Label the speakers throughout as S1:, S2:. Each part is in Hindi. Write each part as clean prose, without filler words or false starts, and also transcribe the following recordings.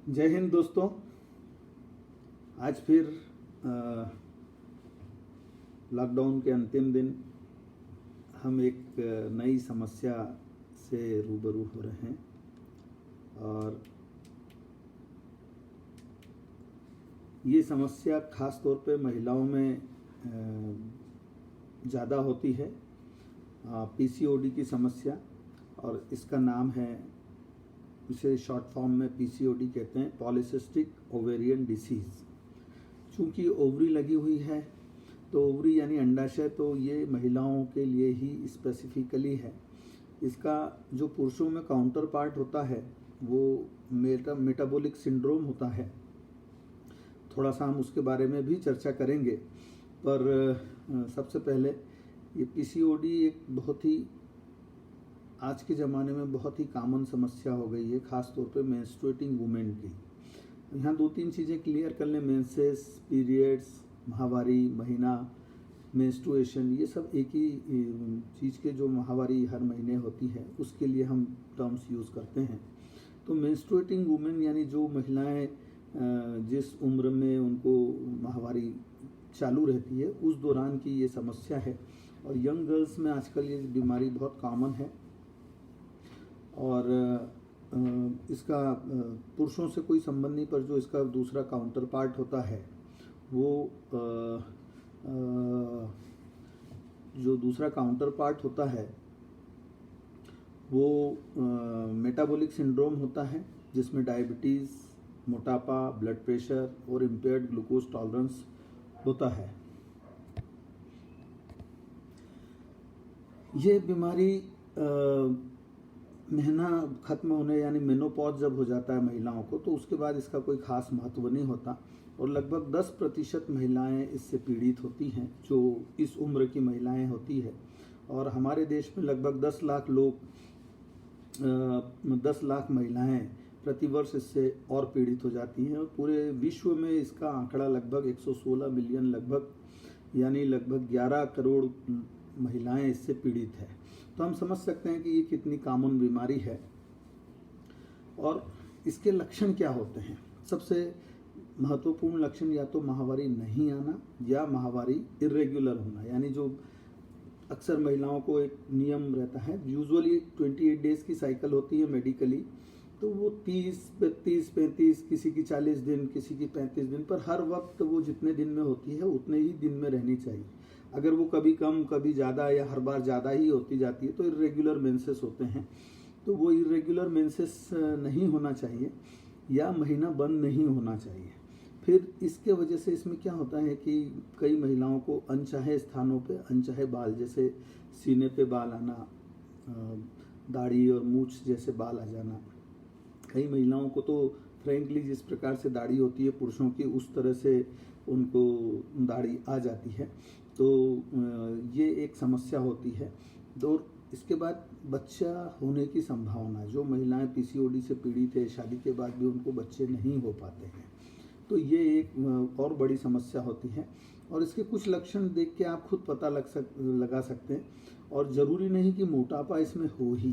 S1: जय हिंद दोस्तों। आज फिर लॉकडाउन के अंतिम दिन हम एक नई समस्या से रूबरू हो रहे हैं और ये समस्या ख़ास तौर पे महिलाओं में ज़्यादा होती है। पीसीओडी की समस्या, और इसका नाम है, इसे शॉर्ट फॉर्म में पीसीओडी कहते हैं, पॉलीसिस्टिक ओवेरियन डिसीज़। चूँकि ओवरी लगी हुई है तो ओवरी यानी अंडाशय, तो ये महिलाओं के लिए ही स्पेसिफिकली है। इसका जो पुरुषों में काउंटर पार्ट होता है वो मेटाबॉलिक सिंड्रोम होता है। थोड़ा सा हम उसके बारे में भी चर्चा करेंगे, पर सबसे पहले ये पीसीओडी एक बहुत ही आज के ज़माने में बहुत ही कॉमन समस्या हो गई है, ख़ास तौर पे मेंस्ट्रुएटिंग वुमेन की। यहाँ दो तीन चीज़ें क्लियर कर लें। मेंसेस, पीरियड्स, माहवारी, महीना, मेंस्ट्रुएशन, ये सब एक ही चीज़ के, जो माहवारी हर महीने होती है उसके लिए हम टर्म्स यूज़ करते हैं। तो मेंस्ट्रुएटिंग वुमेन यानी जो महिलाएं जिस उम्र में उनको माहवारी चालू रहती है उस दौरान की ये समस्या है। और यंग गर्ल्स में आजकल ये बीमारी बहुत कॉमन है और इसका पुरुषों से कोई संबंध नहीं, पर जो इसका दूसरा काउंटर पार्ट होता है वो जो दूसरा काउंटर पार्ट होता है वो मेटाबॉलिक सिंड्रोम होता है, जिसमें डायबिटीज़, मोटापा, ब्लड प्रेशर और इम्पेयर्ड ग्लूकोज टॉलरेंस होता है। ये बीमारी महीना ख़त्म होने यानी मेनोपॉज जब हो जाता है महिलाओं को, तो उसके बाद इसका कोई ख़ास महत्व नहीं होता और लगभग 10% महिलाएं इससे पीड़ित होती हैं, जो इस उम्र की महिलाएं होती है। और हमारे देश में लगभग 10 लाख लोग 10 लाख महिलाएं प्रतिवर्ष इससे और पीड़ित हो जाती हैं और पूरे विश्व में इसका आंकड़ा लगभग 116 मिलियन, लगभग यानी लगभग 11 करोड़ महिलाएं इससे पीड़ित है। तो हम समझ सकते हैं कि ये कितनी कॉमन बीमारी है। और इसके लक्षण क्या होते हैं? सबसे महत्वपूर्ण लक्षण या तो माहवारी नहीं आना या माहवारी इर्रेगुलर होना, यानी जो अक्सर महिलाओं को एक नियम रहता है, यूजुअली 28 डेज की साइकिल होती है मेडिकली, तो वो 30, 32, 35, किसी की 40 दिन, किसी की 35 दिन, पर हर वक्त वो जितने दिन में होती है उतने ही दिन में रहनी चाहिए। अगर वो कभी कम कभी ज़्यादा या हर बार ज़्यादा ही होती जाती है तो इर्रेगुलर मेंसेस होते हैं। तो वो इर्रेगुलर मेंसेस नहीं होना चाहिए या महीना बंद नहीं होना चाहिए। फिर इसके वजह से इसमें क्या होता है कि कई महिलाओं को अनचाहे स्थानों पे अनचाहे बाल, जैसे सीने पे बाल आना, दाढ़ी और मूछ जैसे बाल आ जाना। कई महिलाओं को तो फ्रेंकली जिस प्रकार से दाढ़ी होती है पुरुषों की, उस तरह से उनको दाढ़ी आ जाती है। तो ये एक समस्या होती है। तो इसके बाद बच्चा होने की संभावना, जो महिलाएं पीसीओडी से पीड़ित है, शादी के बाद भी उनको बच्चे नहीं हो पाते हैं, तो ये एक और बड़ी समस्या होती है। और इसके कुछ लक्षण देख के आप खुद पता लगा सकते हैं। और ज़रूरी नहीं कि मोटापा इसमें हो ही।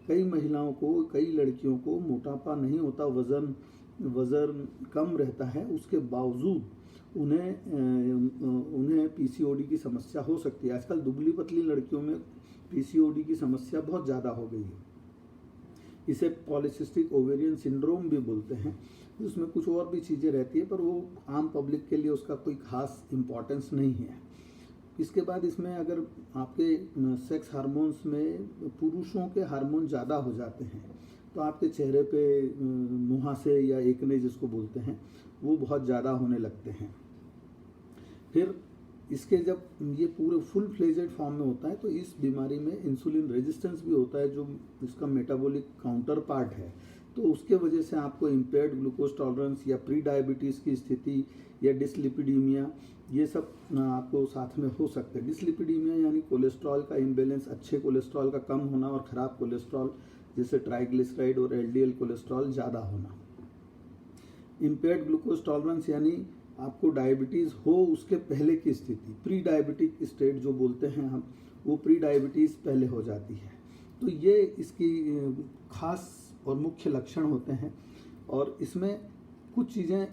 S1: कई महिलाओं को, कई लड़कियों को मोटापा नहीं होता, वज़न कम रहता है, उसके बावजूद उन्हें पीसीओडी की समस्या हो सकती है। आजकल दुबली पतली लड़कियों में पीसीओडी की समस्या बहुत ज़्यादा हो गई है। इसे पॉलीसिस्टिक ओवेरियन सिंड्रोम भी बोलते हैं। उसमें कुछ और भी चीज़ें रहती है, पर वो आम पब्लिक के लिए उसका कोई खास इम्पोर्टेंस नहीं है। इसके बाद इसमें अगर आपके सेक्स हार्मोन्स में पुरुषों के हार्मोन ज़्यादा हो जाते हैं तो आपके चेहरे पे मुहासे या एकने जिसको बोलते हैं वो बहुत ज़्यादा होने लगते हैं। फिर इसके जब ये पूरे फुल फ्लेजेड फॉर्म में होता है तो इस बीमारी में इंसुलिन रेजिस्टेंस भी होता है, जो इसका मेटाबॉलिक काउंटर पार्ट है। तो उसके वजह से आपको इम्पेयर्ड ग्लूकोज टॉलरेंस या प्री डायबिटीज़ की स्थिति या डिसलिपिडीमिया, ये सब आपको साथ में हो सकते हैं। डिसलिपिडीमिया यानी कोलेस्ट्रॉल का इम्बैलेंस, अच्छे कोलेस्ट्रॉल का कम होना और ख़राब कोलेस्ट्रॉल जैसे ट्राइग्लिसराइड और एलडीएल कोलेस्ट्रॉल ज़्यादा होना। इम्पेयर्ड ग्लूकोज टॉलरेंस यानी आपको डायबिटीज़ हो उसके पहले की स्थिति, प्री डायबिटिक स्टेट जो बोलते हैं हम, वो प्री डायबिटीज़ पहले हो जाती है। तो ये इसकी खास और मुख्य लक्षण होते हैं। और इसमें कुछ चीज़ें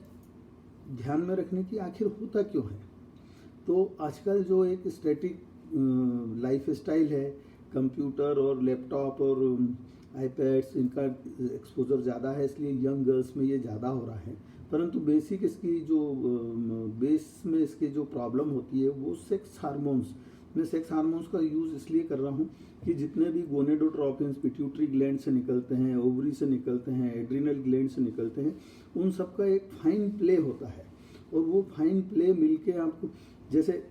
S1: ध्यान में रखने की, आखिर होता क्यों है। तो आजकल जो एक स्टैटिक लाइफ स्टाइल है, कंप्यूटर और लैपटॉप और आईपैड्स, इनका एक्सपोजर ज़्यादा है, इसलिए यंग गर्ल्स में ये ज़्यादा हो रहा है। परंतु बेसिक इसकी जो बेस में इसकी जो प्रॉब्लम होती है वो सेक्स हार्मोन्स। मैं सेक्स हार्मोन्स का यूज़ इसलिए कर रहा हूँ कि जितने भी गोनेडोट्रोपिन्स पिट्यूटरी ग्लैंड से निकलते हैं, ओवरी से निकलते हैं, एड्रिनल ग्लैंड से निकलते हैं, उन सब का एक फाइन प्ले होता है। और वो फाइन प्ले मिलके आपको, जैसे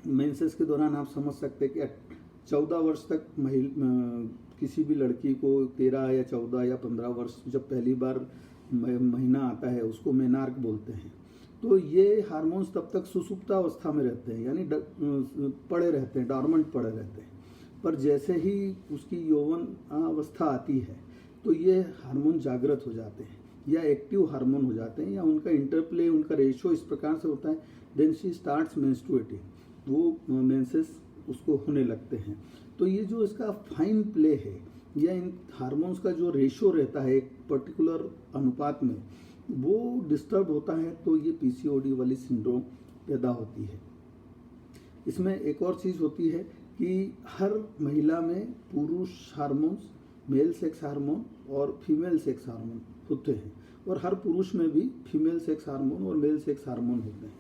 S1: मेंसेस के दौरान आप समझ सकते हैं कि 14 वर्ष तक किसी भी लड़की को 13 या 14 या 15 वर्ष जब पहली बार महीना आता है उसको मेनार्क बोलते हैं। तो ये हार्मोन्स तब तक सुसुप्त अवस्था में रहते हैं, यानी पड़े रहते हैं, डॉर्मेंट पड़े रहते हैं। पर जैसे ही उसकी यौवन अवस्था आती है तो ये हार्मोन जागृत हो जाते हैं या एक्टिव हार्मोन हो जाते हैं, या उनका इंटरप्ले, उनका रेशो इस प्रकार से होता है, देन शी स्टार्ट्स मेंस्ट्रुएटिंग, वो मेंसेस उसको होने लगते हैं। तो ये जो इसका फाइन प्ले है या इन हार्मोन्स का जो रेशो रहता है एक पर्टिकुलर अनुपात में, वो डिस्टर्ब होता है, तो ये पीसीओडी वाली सिंड्रोम पैदा होती है। इसमें एक और चीज़ होती है कि हर महिला में पुरुष हार्मोन्स, मेल सेक्स हार्मोन और फीमेल सेक्स हार्मोन होते हैं, और हर पुरुष में भी फीमेल सेक्स हार्मोन और मेल सेक्स हार्मोन होते हैं।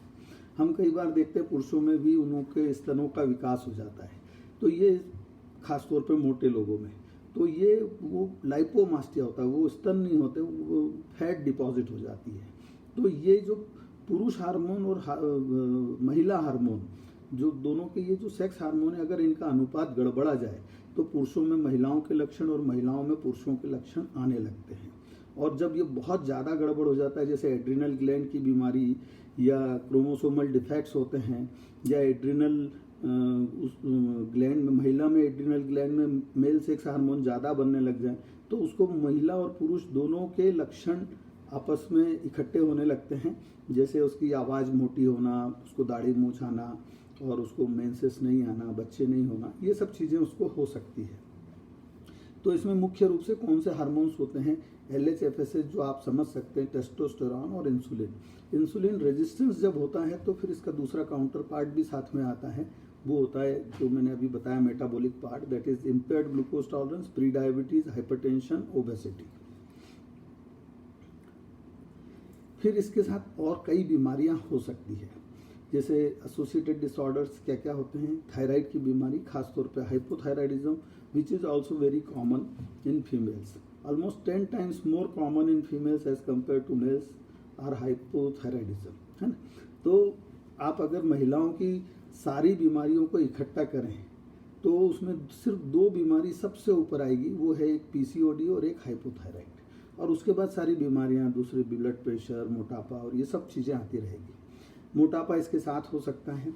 S1: हम कई बार देखते हैं पुरुषों में भी उनके स्तनों का विकास हो जाता है, तो ये खास तौर पे मोटे लोगों में, तो ये वो लाइपोमास्टिया होता है, वो स्तन नहीं होते, वो फैट डिपॉजिट हो जाती है। तो ये जो पुरुष हार्मोन और महिला हार्मोन, जो दोनों के ये जो सेक्स हार्मोन है, अगर इनका अनुपात गड़बड़ा जाए तो पुरुषों में महिलाओं के लक्षण और महिलाओं में पुरुषों के लक्षण आने लगते हैं। और जब ये बहुत ज़्यादा गड़बड़ हो जाता है, जैसे एड्रिनल ग्लैंड की बीमारी या क्रोमोसोमल डिफेक्ट्स होते हैं, या एड्रिनल उस ग्लैंड में, महिला में एड्रिनल ग्लैंड में मेल सेक्स हार्मोन ज़्यादा बनने लग जाए, तो उसको महिला और पुरुष दोनों के लक्षण आपस में इकट्ठे होने लगते हैं। जैसे उसकी आवाज़ मोटी होना, उसको दाढ़ी मूंछ आना, और उसको मेंसेस नहीं आना, बच्चे नहीं होना, ये सब चीज़ें उसको हो सकती है। तो इसमें मुख्य रूप से कौन से हार्मोन्स होते हैं, LH-FSH जो आप समझ सकते हैं, टेस्टोस्टेरोन और इंसुलिन। इंसुलिन रेजिस्टेंस जब होता है तो फिर इसका दूसरा काउंटर पार्ट भी साथ में आता है, वो होता है जो मैंने अभी बताया metabolic part, that is impaired glucose tolerance, pre diabetes, hypertension, obesity. फिर इसके साथ और कई बीमारियां हो सकती है, जैसे एसोसिएटेड डिसऑर्डर्स क्या क्या होते हैं, थायराइड की बीमारी, खासतौर पे hypothyroidism, which is also very common in females, almost 10 times more common in females as compared to males or hypothyroidism, है ना। तो आप अगर महिलाओं की सारी बीमारियों को इकट्ठा करें तो उसमें सिर्फ 2 बीमारी सबसे ऊपर आएगी, वो है एक PCOD और एक हाइपोथायराइड, और उसके बाद सारी बीमारियां, दूसरे ब्लड प्रेशर, मोटापा और ये सब चीज़ें आती रहेगी। मोटापा इसके साथ हो सकता है,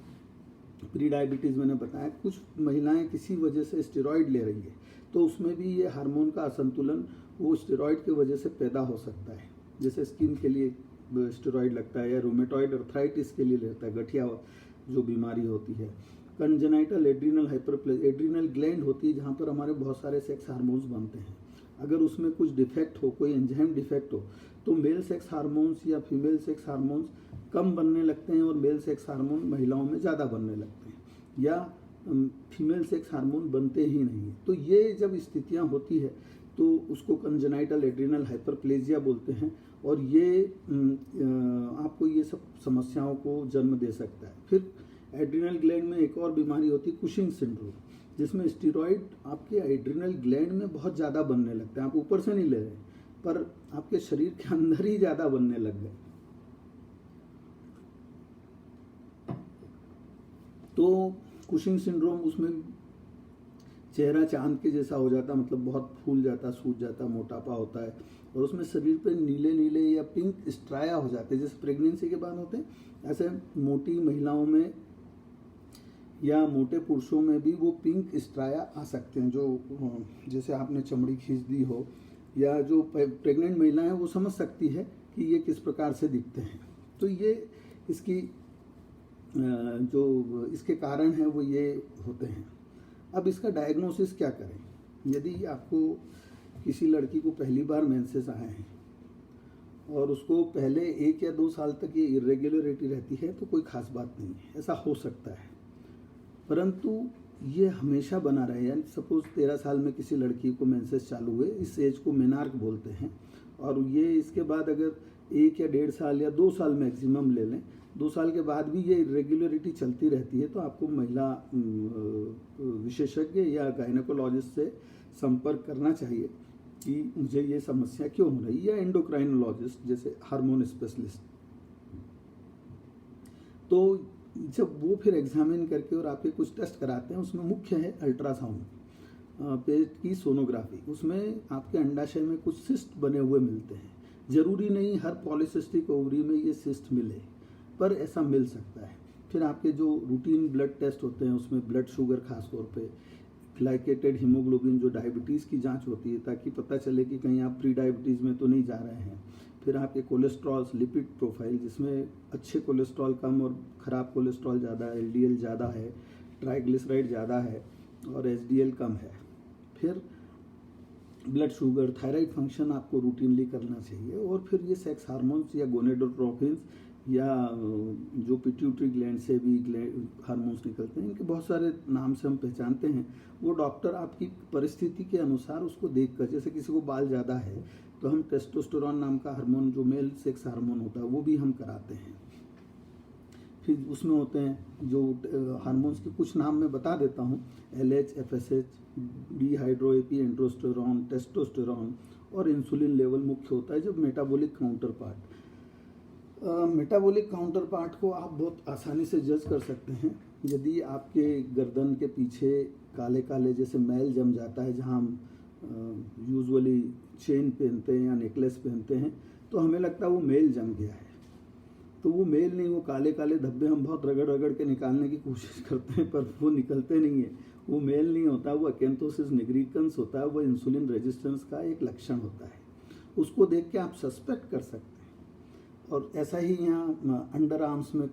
S1: प्री डायबिटीज़ मैंने बताया, कुछ महिलाएं किसी वजह से स्टेरॉइड ले रही है तो उसमें भी ये हार्मोन का असंतुलन वो स्टेरॉइड की वजह से पैदा हो सकता है। जैसे स्किन के लिए स्टेरॉइड लगता है, या रोमेटॉइड अर्थराइटिस के लिए लगता है, गठिया जो बीमारी होती है। Congenital adrenal hyperplasia, adrenal gland होती है जहाँ पर हमारे बहुत सारे सेक्स हार्मोन्स बनते हैं, अगर उसमें कुछ डिफेक्ट हो, कोई एंजाइम डिफेक्ट हो, तो मेल सेक्स हार्मोन्स या फीमेल सेक्स हार्मोन्स कम बनने लगते हैं और मेल सेक्स हार्मोन महिलाओं में ज़्यादा बनने लगते हैं, या फीमेल सेक्स हार्मोन बनते ही नहीं हैं। तो ये जब स्थितियाँ होती है तो उसको कंजेनाइटल एड्रिनल हाइपरप्लेजिया बोलते हैं, और ये आपको ये सब समस्याओं को जन्म दे सकता है। फिर एड्रिनल ग्लैंड में एक और बीमारी होती है कुशिंग सिंड्रोम, जिसमें स्टेरॉइड आपके एड्रिनल ग्लैंड में बहुत ज़्यादा बनने लगता है, आप ऊपर से नहीं ले रहे पर आपके शरीर के अंदर ही ज़्यादा बनने लग गए। तो कुशिंग सिंड्रोम, उसमें चेहरा चांद के जैसा हो जाता, मतलब बहुत फूल जाता, सूज जाता, मोटापा होता है, और उसमें शरीर पे नीले नीले या पिंक स्ट्राया हो जाते हैं, जैसे प्रेगनेंसी के बाद होते हैं, ऐसे मोटी महिलाओं में या मोटे पुरुषों में भी वो पिंक स्ट्राया आ सकते हैं, जो जैसे आपने चमड़ी खींच दी हो, या जो प्रेग्नेंट महिला है वो समझ सकती है कि ये किस प्रकार से दिखते हैं। तो ये इसकी जो इसके कारण है वो ये होते हैं। अब इसका डायग्नोसिस क्या करें, यदि आपको किसी लड़की को पहली बार मेंसेस आए हैं और उसको पहले 1 या 2 साल तक ये इरेगुलरिटी रहती है तो कोई ख़ास बात नहीं है, ऐसा हो सकता है। परंतु ये हमेशा बना रहे, यानी सपोज़ 13 साल में किसी लड़की को मेंसेस चालू हुए, इस एज को मेनार्क बोलते हैं, और ये इसके बाद अगर 1 या 1.5 साल या 2 साल मैक्सिमम ले लें, 2 साल के बाद भी ये इरेगुलरिटी चलती रहती है, तो आपको महिला विशेषज्ञ या गायनेकोलॉजिस्ट से संपर्क करना चाहिए कि मुझे ये समस्या क्यों हो रही है, या एंडोक्राइनोलॉजिस्ट जैसे हार्मोन स्पेशलिस्ट। तो जब वो फिर एग्जामिन करके और आपके कुछ टेस्ट कराते हैं, उसमें मुख्य है अल्ट्रासाउंड, पेट की सोनोग्राफी। उसमें आपके अंडाशय में कुछ सिस्ट बने हुए मिलते हैं। जरूरी नहीं हर पॉलीसिस्टिक ओवरी में ये सिस्ट मिले, पर ऐसा मिल सकता है। फिर आपके जो रूटीन ब्लड टेस्ट होते हैं, उसमें ब्लड शुगर खास तौर पे, ग्लाइकेटेड हीमोग्लोबिन जो डायबिटीज़ की जांच होती है, ताकि पता चले कि कहीं आप प्री डायबिटीज़ में तो नहीं जा रहे हैं। फिर आपके कोलेस्ट्रॉल, लिपिड प्रोफाइल, जिसमें अच्छे कोलेस्ट्रॉल कम और ख़राब कोलेस्ट्रॉल ज़्यादा, एलडीएल ज़्यादा है, ट्राइग्लिसराइड ज़्यादा है और एचडीएल कम है। फिर ब्लड शुगर, थायराइड फंक्शन आपको रूटीनली करना चाहिए। और फिर ये सेक्स हार्मोन्स या गोनेडोट्रोपिन्स या जो पिट्यूटरी ग्लैंड से भी हार्मोन्स निकलते हैं, इनके बहुत सारे नाम से हम पहचानते हैं। वो डॉक्टर आपकी परिस्थिति के अनुसार उसको देखकर, जैसे किसी को बाल ज़्यादा है तो हम टेस्टोस्टेरोन नाम का हार्मोन, जो मेल सेक्स हार्मोन होता है, वो भी हम कराते हैं। फिर उसमें होते हैं जो हार्मोन्स के कुछ नाम मैं बता देता हूँ, LH, FSH, डिहाइड्रोएपी, एंड्रोस्टेरोन, टेस्टोस्टेरोन और इंसुलिन लेवल मुख्य होता है। जब मेटाबॉलिक काउंटर पार्ट को आप बहुत आसानी से जज कर सकते हैं। यदि आपके गर्दन के पीछे काले काले जैसे मैल जम जाता है, जहाँ हम यूजुअली चेन पहनते हैं या नेकलेस पहनते हैं, तो हमें लगता है वो मेल जम गया है। तो वो मेल नहीं, वो काले काले धब्बे हम बहुत रगड़ रगड़ के निकालने की कोशिश करते हैं, पर वो निकलते नहीं है। वो मेल नहीं होता, वो अकेंथोसिस निग्रिकन्स होता है। वो इंसुलिन रेजिस्टेंस का एक लक्षण होता है। उसको देख के आप सस्पेक्ट कर सकते हैं। और ऐसा ही यहाँ अंडर आर्म्स में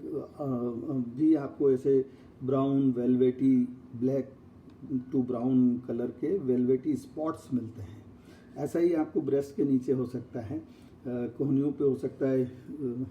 S1: भी आपको ऐसे brown, velvety, black to brown colour के वेलवेटी स्पॉट्स मिलते हैं। ऐसा ही आपको ब्रेस्ट के नीचे हो सकता है, कोहनियों पे हो सकता है,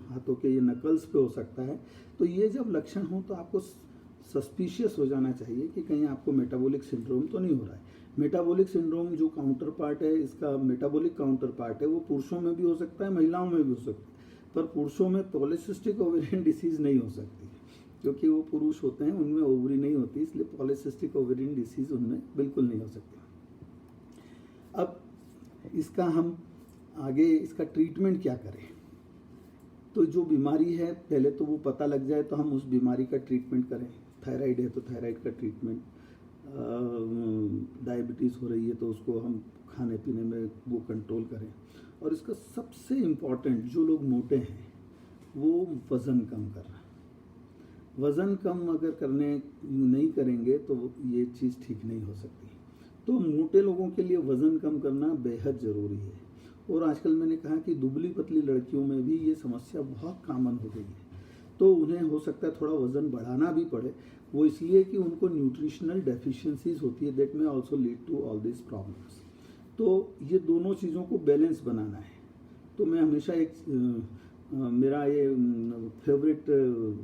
S1: हाथों के ये नकल्स पे हो सकता है। तो ये जब लक्षण हो तो आपको सस्पिशियस हो जाना चाहिए कि कहीं आपको मेटाबॉलिक सिंड्रोम तो नहीं हो रहा है। मेटाबॉलिक सिंड्रोम जो काउंटर पार्ट है, इसका मेटाबॉलिक काउंटर पार्ट है, वो पुरुषों में भी हो सकता है, महिलाओं में भी हो सकता है। पर पुरुषों में पॉलीसिस्टिक ओवेरियन डिसीज़ नहीं हो सकती, क्योंकि वो पुरुष होते हैं, उनमें ओवरी नहीं होती, इसलिए पॉलीसिस्टिक ओवेरियन डिसीज़ उनमें बिल्कुल नहीं हो सकती। अब इसका हम आगे इसका ट्रीटमेंट क्या करें? तो जो बीमारी है पहले तो वो पता लग जाए तो हम उस बीमारी का ट्रीटमेंट करें। थायराइड है तो थायराइड का ट्रीटमेंट, डायबिटीज़ हो रही है तो उसको हम खाने पीने में वो कंट्रोल करें। और इसका सबसे इम्पॉर्टेंट, जो लोग मोटे हैं वो वज़न कम करना। वज़न कम अगर नहीं करेंगे तो ये चीज़ ठीक नहीं हो सकती। तो मोटे लोगों के लिए वज़न कम करना बेहद ज़रूरी है। और आजकल मैंने कहा कि दुबली पतली लड़कियों में भी ये समस्या बहुत कॉमन हो गई है। तो उन्हें हो सकता है थोड़ा वज़न बढ़ाना भी पड़े, वो इसलिए कि उनको न्यूट्रिशनल डेफिशिएंसीज होती है, दैट में also lead to all this problems. तो ये दोनों चीज़ों को बैलेंस बनाना है। तो मैं हमेशा मेरा ये फेवरेट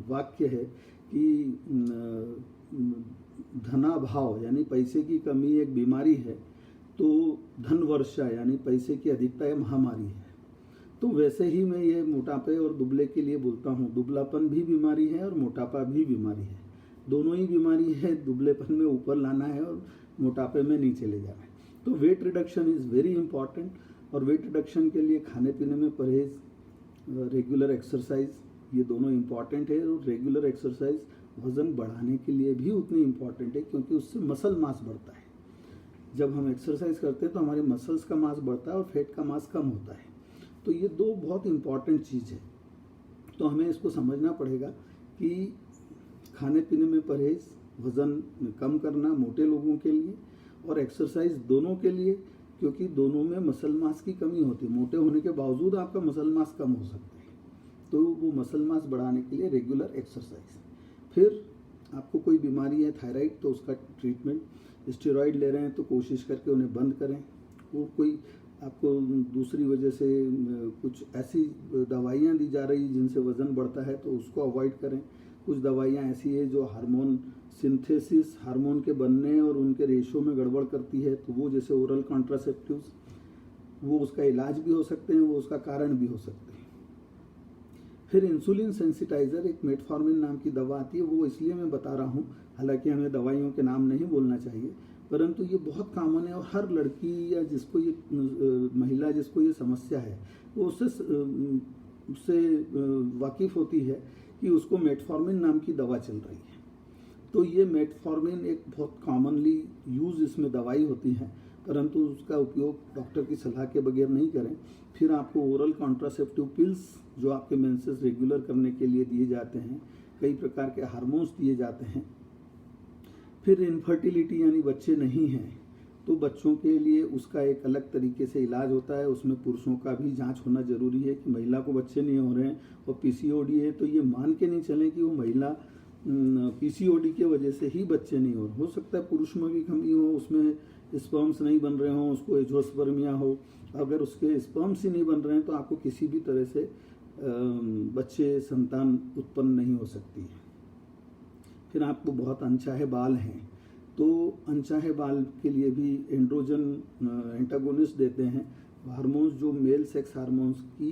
S1: वाक्य है कि धनाभाव यानी पैसे की कमी एक बीमारी है, तो धन वर्षा यानी पैसे की अधिकता एक महामारी है। तो वैसे ही मैं ये मोटापे और दुबले के लिए बोलता हूँ। दुबलापन भी बीमारी है और मोटापा भी बीमारी है, दोनों ही बीमारी है। दुबलेपन में ऊपर लाना है और मोटापे में नीचे ले जाना है। तो weight reduction is very important. और वेट रिडक्शन के लिए खाने पीने में परहेज़, रेगुलर एक्सरसाइज, ये दोनों इम्पॉर्टेंट है। और रेगुलर एक्सरसाइज वज़न बढ़ाने के लिए भी उतनी इम्पॉर्टेंट है, क्योंकि उससे मसल मास बढ़ता है। जब हम एक्सरसाइज करते हैं तो हमारे मसल्स का मास बढ़ता है और फैट का मास कम होता है। तो ये दो बहुत इम्पॉर्टेंट चीज़ है। तो हमें इसको समझना पड़ेगा कि खाने पीने में परहेज़, वज़न कम करना मोटे लोगों के लिए, और एक्सरसाइज दोनों के लिए, क्योंकि दोनों में मसल मास की कमी होती है। मोटे होने के बावजूद आपका मसल मास कम हो सकता है। तो वो मसल मास बढ़ाने के लिए रेगुलर एक्सरसाइज। फिर आपको कोई बीमारी है थायराइड, तो उसका ट्रीटमेंट, स्टेरॉइड ले रहे हैं तो कोशिश करके उन्हें बंद करें। और कोई आपको दूसरी वजह से कुछ ऐसी दवाइयाँ दी जा रही जिनसे वज़न बढ़ता है तो उसको अवॉइड करें। कुछ दवाइयाँ ऐसी है जो हार्मोन सिंथेसिस, हार्मोन के बनने और उनके रेशो में गड़बड़ करती है, तो वो जैसे ओरल कॉन्ट्रासेप्टिव्स, वो उसका इलाज भी हो सकते हैं, वो उसका कारण भी हो सकते हैं। फिर इंसुलिन सेंसिटाइज़र, एक मेटफॉर्मिन नाम की दवा आती है, वो इसलिए मैं बता रहा हूँ, हालांकि हमें दवाइयों के नाम नहीं बोलना चाहिए, परंतु ये बहुत कॉमन है और हर लड़की या जिसको ये महिला जिसको ये समस्या है वो उससे वाकिफ़ होती है कि उसको मेटफॉर्मिन नाम की दवा चल रही है। तो ये मेटफॉर्मिन एक बहुत कॉमनली यूज़ इसमें दवाई होती है, परंतु उसका उपयोग डॉक्टर की सलाह के बगैर नहीं करें। फिर आपको ओरल कॉन्ट्रासेप्टिव पिल्स जो आपके मेंसेस रेगुलर करने के लिए दिए जाते हैं, कई प्रकार के हार्मोन्स दिए जाते हैं। फिर इनफर्टिलिटी यानी बच्चे नहीं हैं तो बच्चों के लिए उसका एक अलग तरीके से इलाज होता है, उसमें पुरुषों का भी जांच होना जरूरी है कि महिला को बच्चे नहीं हो रहे हैं और पीसीओडी है तो ये मान के नहीं चलें कि वो महिला पीसीओडी के वजह से ही बच्चे नहीं हो सकता है पुरुष में भी कमी हो, उसमें स्पर्म्स नहीं बन रहे हों, उसको एजोस्पर्मिया हो। अगर उसके स्पर्म्स ही नहीं बन रहे हैं तो आपको किसी भी तरह से बच्चे संतान उत्पन्न नहीं हो सकती है। फिर आपको बहुत अनचाहे बाल हैं तो अनचाहे बाल के लिए भी एंड्रोजन एंटागोनिस्ट देते हैं, हार्मोन्स जो मेल सेक्स हार्मोन्स की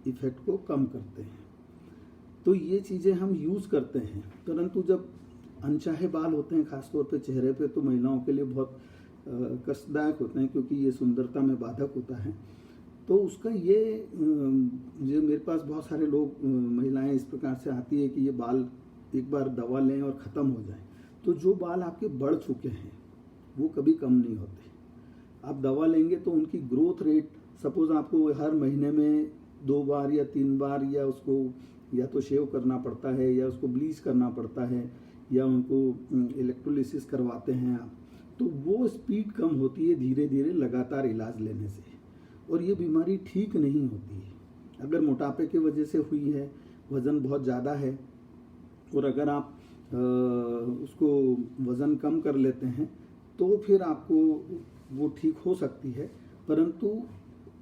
S1: इफेक्ट को कम करते हैं। तो ये चीज़ें हम यूज़ करते हैं, परंतु जब अनचाहे बाल होते हैं खासतौर पे चेहरे पे तो महिलाओं के लिए बहुत कष्टदायक होते हैं क्योंकि ये सुंदरता में बाधक होता है। तो उसका ये जो मेरे पास बहुत सारे लोग महिलाएं इस प्रकार से आती है कि ये बाल एक बार दवा लें और ख़त्म हो जाए, तो जो बाल आपके बढ़ चुके हैं वो कभी कम नहीं होते। आप दवा लेंगे तो उनकी ग्रोथ रेट, सपोज़ आपको हर महीने में 2 बार या 3 बार या उसको या तो शेव करना पड़ता है या उसको ब्लीच करना पड़ता है या उनको इलेक्ट्रोलिसिस करवाते हैं आप, तो वो स्पीड कम होती है धीरे धीरे लगातार इलाज लेने से, और ये बीमारी ठीक नहीं होती है। अगर मोटापे की वजह से हुई है, वज़न बहुत ज़्यादा है और अगर आप उसको वज़न कम कर लेते हैं तो फिर आपको वो ठीक हो सकती है, परंतु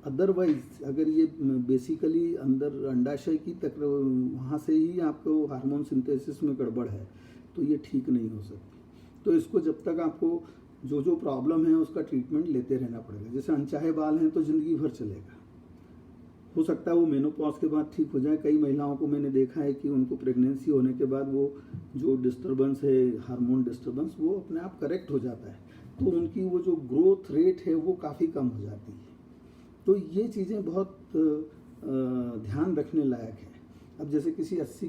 S1: अदरवाइज अगर ये बेसिकली अंदर अंडाशय की तक वहाँ से ही आपको हार्मोन सिंथेसिस में गड़बड़ है तो ये ठीक नहीं हो सकती। तो इसको जब तक आपको जो जो प्रॉब्लम है उसका ट्रीटमेंट लेते रहना पड़ेगा। जैसे अनचाहे बाल हैं तो ज़िंदगी भर चलेगा, हो सकता है वो मेनोपॉज के बाद ठीक हो जाए। कई महिलाओं को मैंने देखा है कि उनको प्रेगनेंसी होने के बाद वो जो डिस्टर्बेंस है, हार्मोन डिस्टर्बेंस, वो अपने आप करेक्ट हो जाता है, तो उनकी वो जो ग्रोथ रेट है वो काफ़ी कम हो जाती है। तो ये चीज़ें बहुत ध्यान रखने लायक है। अब जैसे किसी 80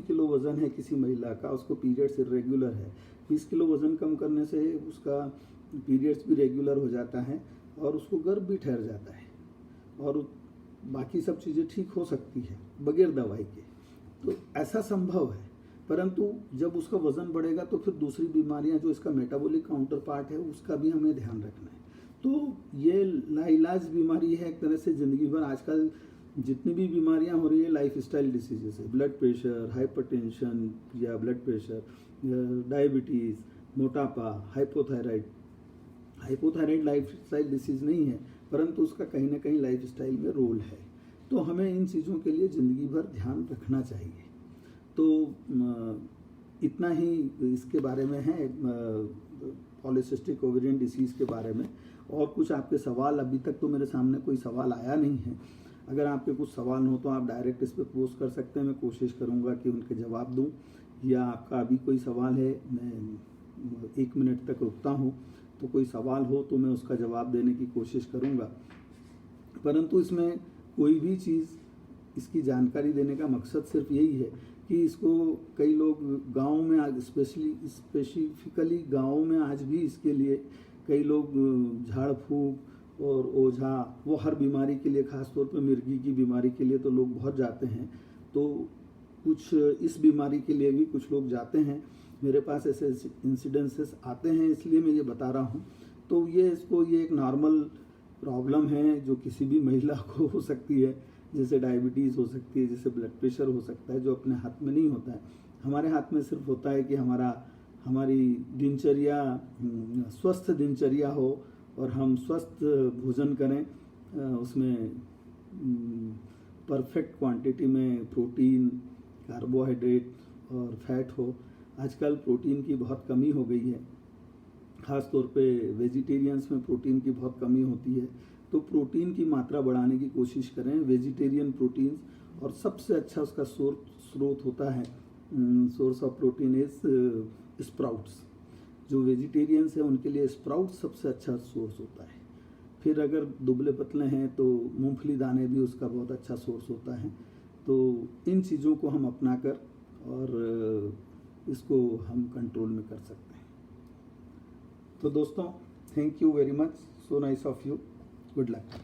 S1: किलो वज़न है किसी महिला का, उसको पीरियड्स इरेगुलर है, 20 किलो वज़न कम करने से उसका पीरियड्स भी रेगुलर हो जाता है और उसको गर्भ भी ठहर जाता है और बाकी सब चीज़ें ठीक हो सकती है बगैर दवाई के। तो ऐसा संभव है, परंतु जब उसका वज़न बढ़ेगा तो फिर दूसरी बीमारियां जो इसका मेटाबॉलिक काउंटर पार्ट है उसका भी हमें ध्यान रखना है। तो ये लाइलाज बीमारी है एक तरह से ज़िंदगी भर। आजकल जितनी भी बीमारियां हो रही है लाइफस्टाइल डिसीजेस है, ब्लड प्रेशर, हाइपरटेंशन या ब्लड प्रेशर, डायबिटीज़, मोटापा, हाइपोथायराइड लाइफस्टाइल डिसीज़ नहीं है, परंतु उसका कहीं ना कहीं लाइफस्टाइल में रोल है। तो हमें इन चीज़ों के लिए ज़िंदगी भर ध्यान रखना चाहिए। तो इतना ही इसके बारे में है पॉलीसिस्टिक ओवेरियन डिसीज़ के बारे में। और कुछ आपके सवाल, अभी तक तो मेरे सामने कोई सवाल आया नहीं है। अगर आपके कुछ सवाल हो तो आप डायरेक्ट इस पर पोस्ट कर सकते हैं, मैं कोशिश करूंगा कि उनके जवाब दूं। या आपका अभी कोई सवाल है, मैं 1 मिनट तक रुकता हूं, तो कोई सवाल हो तो मैं उसका जवाब देने की कोशिश करूंगा। परंतु इसमें कोई भी चीज़, इसकी जानकारी देने का मकसद सिर्फ यही है कि इसको कई लोग गाँव में आज स्पेसिफिकली गाँव में आज भी इसके लिए कई लोग झाड़ फूक और ओझा, वो हर बीमारी के लिए, ख़ास तौर पे मिर्गी की बीमारी के लिए तो लोग बहुत जाते हैं। तो कुछ इस बीमारी के लिए भी कुछ लोग जाते हैं। मेरे पास ऐसे इंसिडेंसेस आते हैं, इसलिए मैं ये बता रहा हूँ। तो ये एक नॉर्मल प्रॉब्लम है जो किसी भी महिला को हो सकती है, जैसे डायबिटीज़ हो सकती है, जैसे ब्लड प्रेशर हो सकता है, जो अपने हाथ में नहीं होता है। हमारे हाथ में सिर्फ होता है कि हमारी दिनचर्या स्वस्थ दिनचर्या हो और हम स्वस्थ भोजन करें, उसमें परफेक्ट क्वांटिटी में प्रोटीन, कार्बोहाइड्रेट और फैट हो। आजकल प्रोटीन की बहुत कमी हो गई है, ख़ास तौर पे वेजिटेरियंस में प्रोटीन की बहुत कमी होती है, तो प्रोटीन की मात्रा बढ़ाने की कोशिश करें, वेजिटेरियन प्रोटीन। और सबसे अच्छा उसका स्रोत होता है, source of protein is sprouts. जो वेजिटेरियंस हैं उनके लिए स्प्राउट्स सबसे अच्छा सोर्स होता है। फिर अगर दुबले पतले हैं तो मूंगफली दाने भी उसका बहुत अच्छा सोर्स होता है। तो इन चीज़ों को हम अपना कर और इसको हम कंट्रोल में कर सकते हैं। तो दोस्तों, thank you very much, so nice of you, good luck.